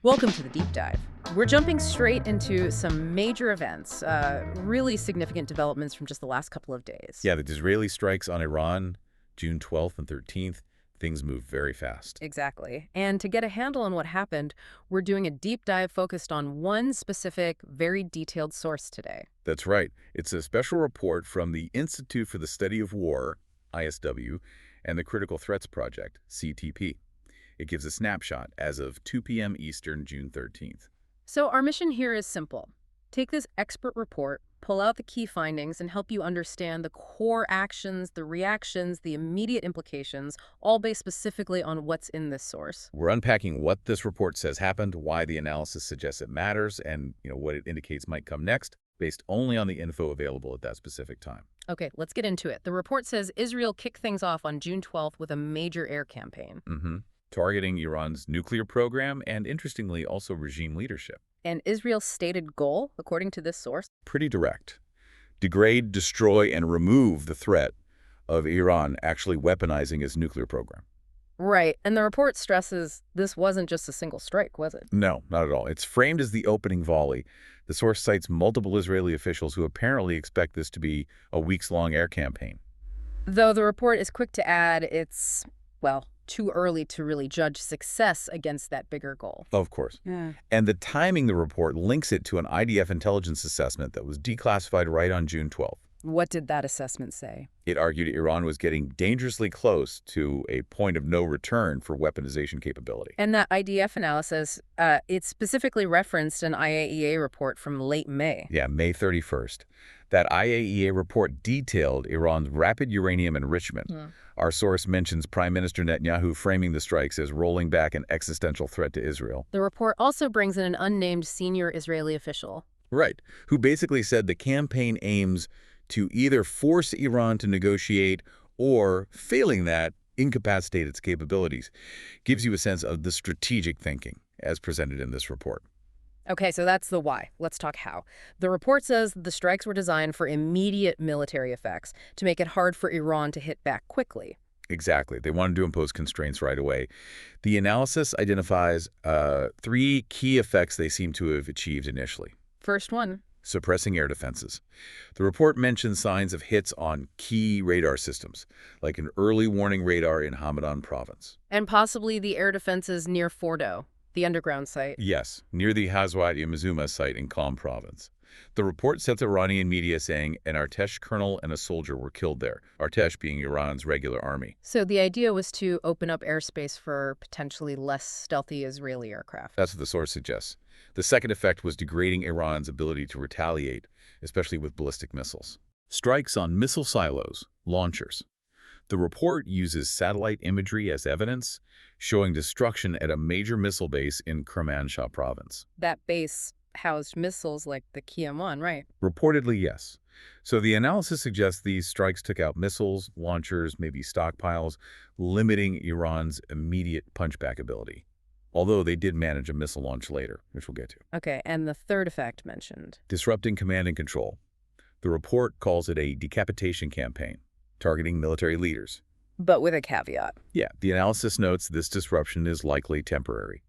Welcome to the deep dive. We're jumping straight into some major events, really significant developments from just the last couple of days. Yeah, the Israeli strikes on Iran, June 12th and 13th, things move very fast. Exactly. And to get a handle on what happened, we're doing a deep dive focused on one specific, very detailed source today. That's right. It's a special report from the Institute for the Study of War, ISW, and the Critical Threats Project, CTP. It gives a snapshot as of 2 p.m. Eastern, June 13th. So our mission here is simple. Take this expert report, pull out the key findings, and help you understand the core actions, the reactions, the immediate implications, all based specifically on what's in this source. We're unpacking what this report says happened, why the analysis suggests it matters, and what it indicates might come next, based only on the info available at that specific time. Okay, let's get into it. The report says Israel kicked things off on June 12th with a major air campaign. Targeting Iran's nuclear program and, interestingly, also regime leadership. And Israel's stated goal, according to this source? Pretty direct. Degrade, destroy, and remove the threat of Iran actually weaponizing its nuclear program. Right, and the report stresses this wasn't just a single strike, was it? No, not at all. It's framed as the opening volley. The source cites multiple Israeli officials who apparently expect this to be a weeks-long air campaign. Though the report is quick to add it's, well, too early to really judge success against that bigger goal. Of course. Yeah. And the timing the report links it to an IDF intelligence assessment that was declassified right on June 12th. What did that assessment say? It argued Iran was getting dangerously close to a point of no return for weaponization capability. And that IDF analysis, it specifically referenced an IAEA report from late May. Yeah, May 31st. That IAEA report detailed Iran's rapid uranium enrichment. Our source mentions Prime Minister Netanyahu framing the strikes as rolling back an existential threat to Israel. The report also brings in an unnamed senior Israeli official. Right, who basically said the campaign aims to either force Iran to negotiate or, failing that, incapacitate its capabilities. Gives you a sense of the strategic thinking as presented in this report. Okay, so that's the why. Let's talk how. The report says the strikes were designed for immediate military effects to make it hard for Iran to hit back quickly. Exactly. They wanted to impose constraints right away. The analysis identifies three key effects they seem to have achieved initially. First one. Suppressing air defenses. The report mentions signs of hits on key radar systems, like an early warning radar in Hamadan province. And possibly the air defenses near Fordo, the underground site. Yes, near the Hazwat-Yamazuma site in Qom province. The report cites Iranian media saying an Artesh colonel and a soldier were killed there, Artesh being Iran's regular army. So the idea was to open up airspace for potentially less stealthy Israeli aircraft. That's what the source suggests. The second effect was degrading Iran's ability to retaliate, especially with ballistic missiles. Strikes on missile silos, launchers. The report uses satellite imagery as evidence, showing destruction at a major missile base in Kermanshah province. That base housed missiles like the Qiem-1, right? Reportedly, yes. So the analysis suggests these strikes took out missiles, launchers, maybe stockpiles, limiting Iran's immediate punchback ability. Although they did manage a missile launch later, which we'll get to. Okay, and the third effect mentioned. Disrupting command and control. The report calls it a decapitation campaign, targeting military leaders. But with a caveat. Yeah, the analysis notes this disruption is likely temporary.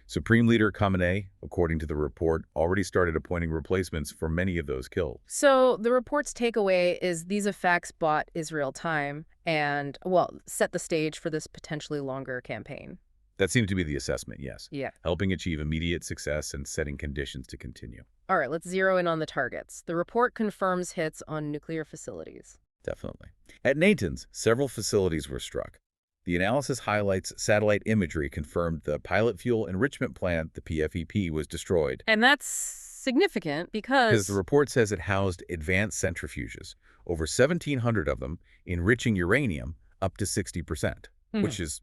Supreme Leader Khamenei, according to the report, already started appointing replacements for many of those killed. So the report's takeaway is these effects bought Israel time and, well, set the stage for this potentially longer campaign. That seems to be the assessment, yes. Yeah. Helping achieve immediate success and setting conditions to continue. All right, let's zero in on the targets. The report confirms hits on nuclear facilities. Definitely. At Natanz, several facilities were struck. The analysis highlights satellite imagery confirmed the pilot fuel enrichment plant, the PFEP, was destroyed. And that's significant because the report says it housed advanced centrifuges, over 1,700 of them, enriching uranium up to 60%, which is,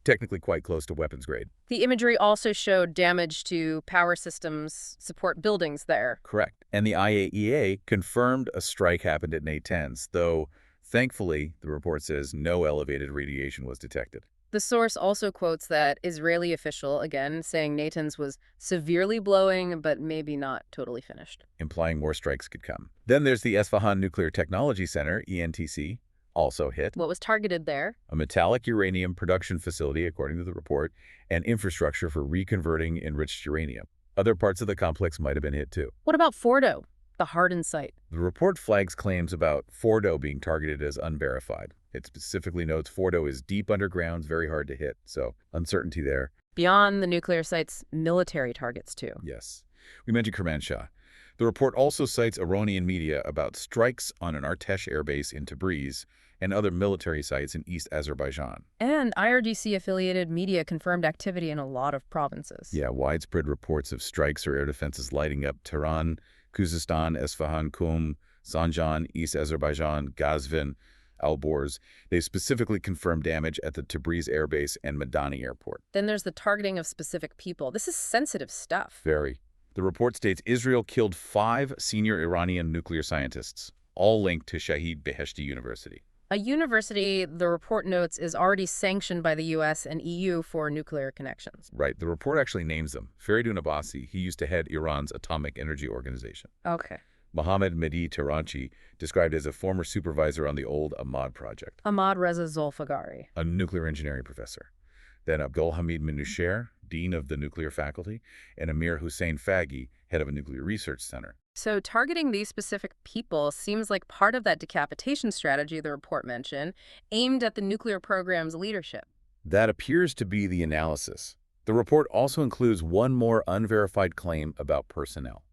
technically quite close to weapons grade. The imagery also showed damage to power systems, support buildings there. Correct. And the IAEA confirmed a strike happened at Natanz, though thankfully, the report says no elevated radiation was detected. The source also quotes that Israeli official, again, saying Natanz was severely blowing, but maybe not totally finished. Implying more strikes could come. Then there's the Esfahan Nuclear Technology Center, ENTC. also hit. What was targeted there? A metallic uranium production facility, according to the report, and infrastructure for reconverting enriched uranium. Other parts of the complex might have been hit too. What about Fordo, the hardened site? The report flags claims about Fordo being targeted as unverified. It specifically notes Fordo is deep underground, very hard to hit, so uncertainty there. Beyond the nuclear site's military targets, too. Yes. We mentioned Kermanshah. The report also cites Iranian media about strikes on an Artesh airbase in Tabriz and other military sites in East Azerbaijan. And IRGC-affiliated media confirmed activity in a lot of provinces. Yeah, widespread reports of strikes or air defenses lighting up Tehran, Khuzestan, Esfahan, Qum, Zanjan, East Azerbaijan, Gazvin, Alborz. They specifically confirmed damage at the Tabriz airbase and Madani airport. Then there's the targeting of specific people. This is sensitive stuff. Very. The report states Israel killed 5 senior Iranian nuclear scientists, all linked to Shahid Beheshti University. A university, the report notes, is already sanctioned by the U.S. and EU for nuclear connections. Right. The report actually names them. Faridun Abbasi, he used to head Iran's Atomic Energy Organization. Okay. Mohammad Mehdi Tehranchi, described as a former supervisor on the old Ahmad project. Ahmad Reza Zolfagari. A nuclear engineering professor. Then Abdul Hamid Minusher, dean of the nuclear faculty, and Amir Hussein Faghi, head of a nuclear research center. So targeting these specific people seems like part of that decapitation strategy the report mentioned, aimed at the nuclear program's leadership. That appears to be the analysis. The report also includes one more unverified claim about personnel.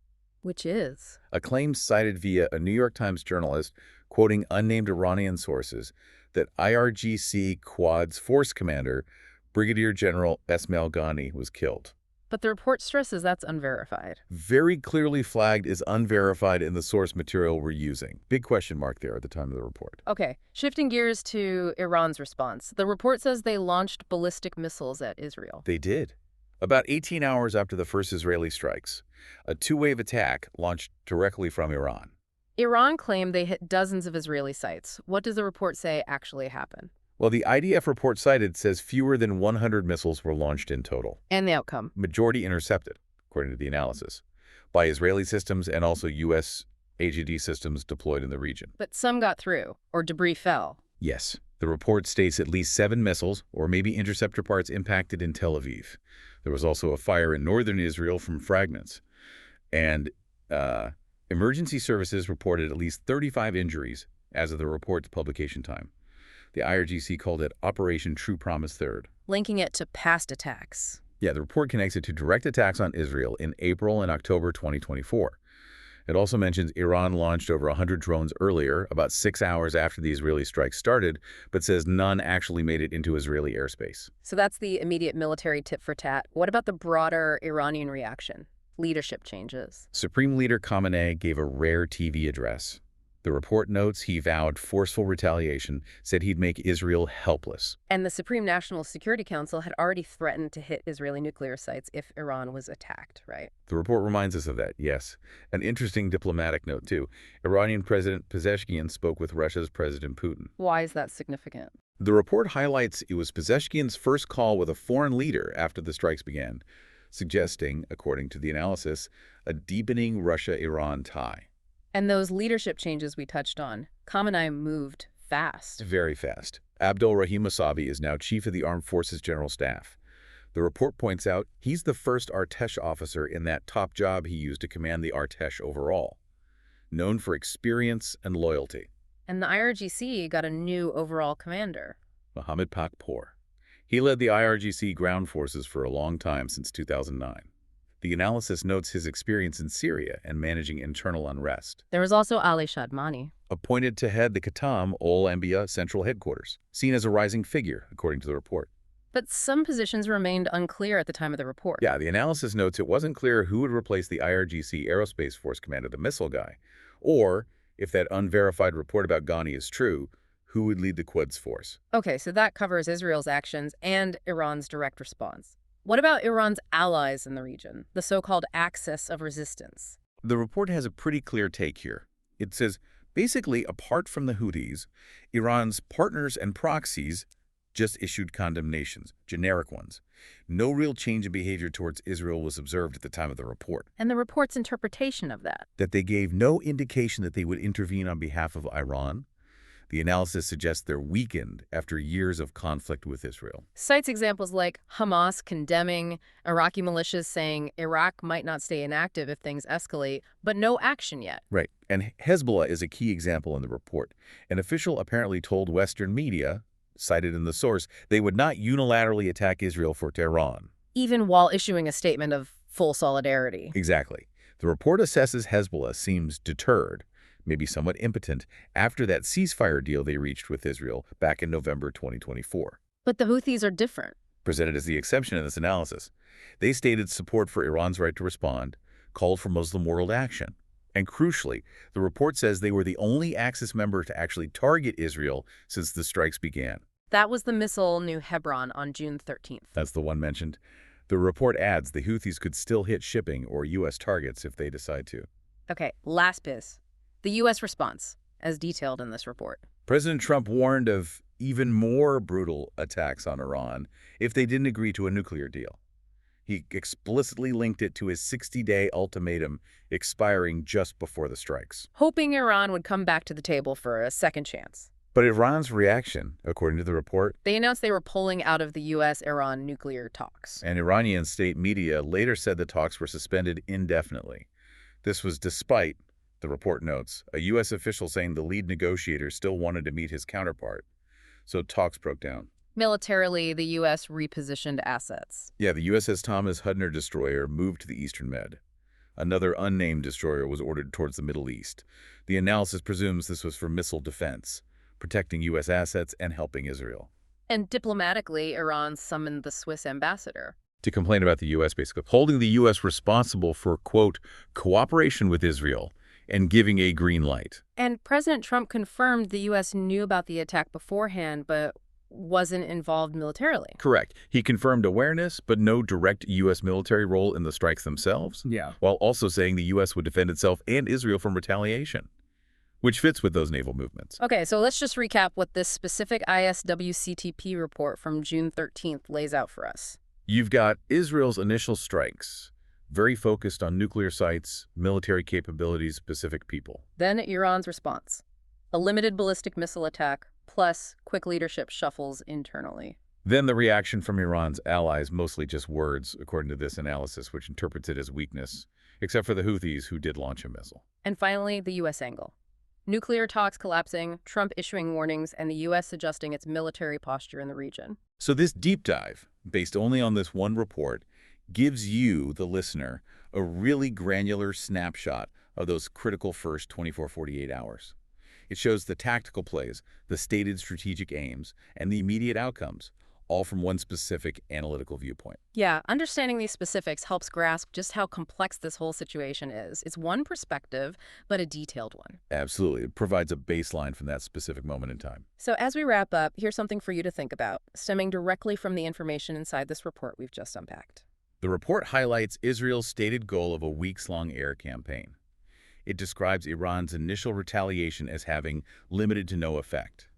Which is? A claim cited via a New York Times journalist, quoting unnamed Iranian sources, that IRGC Quad's force commander, Brigadier General Esmail Ghani, was killed. But the report stresses that's unverified. Very clearly flagged as unverified in the source material we're using. Big question mark there at the time of the report. Okay, shifting gears to Iran's response. The report says they launched ballistic missiles at Israel. They did. About 18 hours after the first Israeli strikes, a two-wave attack launched directly from Iran. Iran claimed they hit dozens of Israeli sites. What does the report say actually happened? Well, the IDF report cited says fewer than 100 missiles were launched in total. And the outcome? Majority intercepted, according to the analysis, by Israeli systems and also U.S. AGD systems deployed in the region. But some got through, or debris fell. Yes. The report states at least 7 missiles, or maybe interceptor parts, impacted in Tel Aviv. There was also a fire in northern Israel from fragments. And emergency services reported at least 35 injuries as of the report's publication time. The IRGC called it Operation True Promise Third. Linking it to past attacks. Yeah, the report connects it to direct attacks on Israel in April and October 2024. It also mentions Iran launched over 100 drones earlier, about 6 hours after the Israeli strike started, but says none actually made it into Israeli airspace. So that's the immediate military tit for tat. What about the broader Iranian reaction? Leadership changes. Supreme Leader Khamenei gave a rare TV address. The report notes he vowed forceful retaliation, said he'd make Israel helpless. And the Supreme National Security Council had already threatened to hit Israeli nuclear sites if Iran was attacked, right? The report reminds us of that, yes. An interesting diplomatic note, too. Iranian President Pezeshkian spoke with Russia's President Putin. Why is that significant? The report highlights it was Pezeshkian's first call with a foreign leader after the strikes began, suggesting, according to the analysis, a deepening Russia-Iran tie. And those leadership changes we touched on, Khamenei moved fast. Very fast. Abdul Rahim Mousavi is now chief of the Armed Forces General Staff. The report points out he's the first Artesh officer in that top job he used to command the Artesh overall, known for experience and loyalty. And the IRGC got a new overall commander. Mohammad Pakpour. He led the IRGC ground forces for a long time, since 2009. The analysis notes his experience in Syria and managing internal unrest. There was also Ali Shadmani, Appointed to head the Qatam Ol Anbiya Central Headquarters, seen as a rising figure, according to the report. but some positions remained unclear at the time of the report. Yeah, the analysis notes it wasn't clear who would replace the IRGC Aerospace Force commander, the missile guy, or, if that unverified report about Ghani is true, who would lead the Quds force. Okay, so that covers Israel's actions and Iran's direct response. What about Iran's allies in the region, the so-called axis of resistance? The report has a pretty clear take here. It says, basically, apart from the Houthis, Iran's partners and proxies just issued condemnations, generic ones. No real change in behavior towards Israel was observed at the time of the report. And the report's interpretation of that? That they gave no indication that they would intervene on behalf of Iran, The analysis suggests they're weakened after years of conflict with Israel. Cites examples like Hamas condemning Iraqi militias saying Iraq might not stay inactive if things escalate, but no action yet. Right. And Hezbollah is a key example in the report. An official apparently told Western media, cited in the source, they would not unilaterally attack Israel for Tehran. Even while issuing a statement of full solidarity. Exactly. The report assesses Hezbollah seems deterred, maybe somewhat impotent, after that ceasefire deal they reached with Israel back in November 2024. But the Houthis are different. Presented as the exception in this analysis. They stated support for Iran's right to respond, called for Muslim world action. And crucially, the report says they were the only Axis member to actually target Israel since the strikes began. That was the missile New Hebron on June 13th. That's the one mentioned. The report adds the Houthis could still hit shipping or U.S. targets if they decide to. Okay, last biz. The U.S. response, as detailed in this report. President Trump warned of even more brutal attacks on Iran if they didn't agree to a nuclear deal. He explicitly linked it to his 60-day ultimatum expiring just before the strikes. Hoping Iran would come back to the table for a second chance. But Iran's reaction, according to the report, They announced they were pulling out of the U.S.-Iran nuclear talks. and Iranian state media later said the talks were suspended indefinitely. This was despite, the report notes, a U.S. official saying the lead negotiator still wanted to meet his counterpart. So talks broke down. Militarily, the U.S. repositioned assets. Yeah, the USS Thomas Hudner destroyer moved to the Eastern Med. Another unnamed destroyer was ordered towards the Middle East. The analysis presumes this was for missile defense, protecting U.S. assets and helping Israel. And diplomatically, Iran summoned the Swiss ambassador. To complain about the U.S., basically, holding the U.S. responsible for, quote, cooperation with Israel and giving a green light. And President Trump confirmed the U.S. knew about the attack beforehand, but wasn't involved militarily. Correct. He confirmed awareness, but no direct U.S. military role in the strikes themselves, Yeah. while also saying the U.S. would defend itself and Israel from retaliation, which fits with those naval movements. Okay, so let's just recap what this specific ISWCTP report from June 13th lays out for us. You've got Israel's initial strikes, very focused on nuclear sites, military capabilities, specific people. Then Iran's response. A limited ballistic missile attack, plus quick leadership shuffles internally. Then the reaction from Iran's allies, mostly just words, according to this analysis, which interprets it as weakness, except for the Houthis, who did launch a missile. And finally, the U.S. angle. Nuclear talks collapsing, Trump issuing warnings, and the U.S. adjusting its military posture in the region. So this deep dive, based only on this one report, gives you, the listener, a really granular snapshot of those critical first 24-48 hours. It shows the tactical plays, the stated strategic aims, and the immediate outcomes, all from one specific analytical viewpoint. Yeah, understanding these specifics helps grasp just how complex this whole situation is. It's one perspective, but a detailed one. Absolutely. It provides a baseline from that specific moment in time. So as we wrap up, here's something for you to think about, stemming directly from the information inside this report we've just unpacked. The report highlights Israel's stated goal of a weeks-long air campaign. It describes Iran's initial retaliation as having limited to no effect,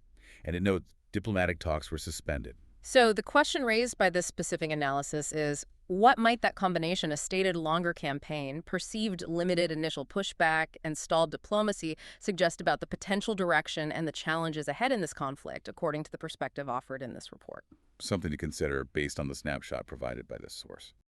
and it notes diplomatic talks were suspended. So the question raised by this specific analysis is, what might that combination, a stated longer campaign, perceived limited initial pushback, and stalled diplomacy, suggest about the potential direction and the challenges ahead in this conflict, according to the perspective offered in this report? Something to consider based on the snapshot provided by this source.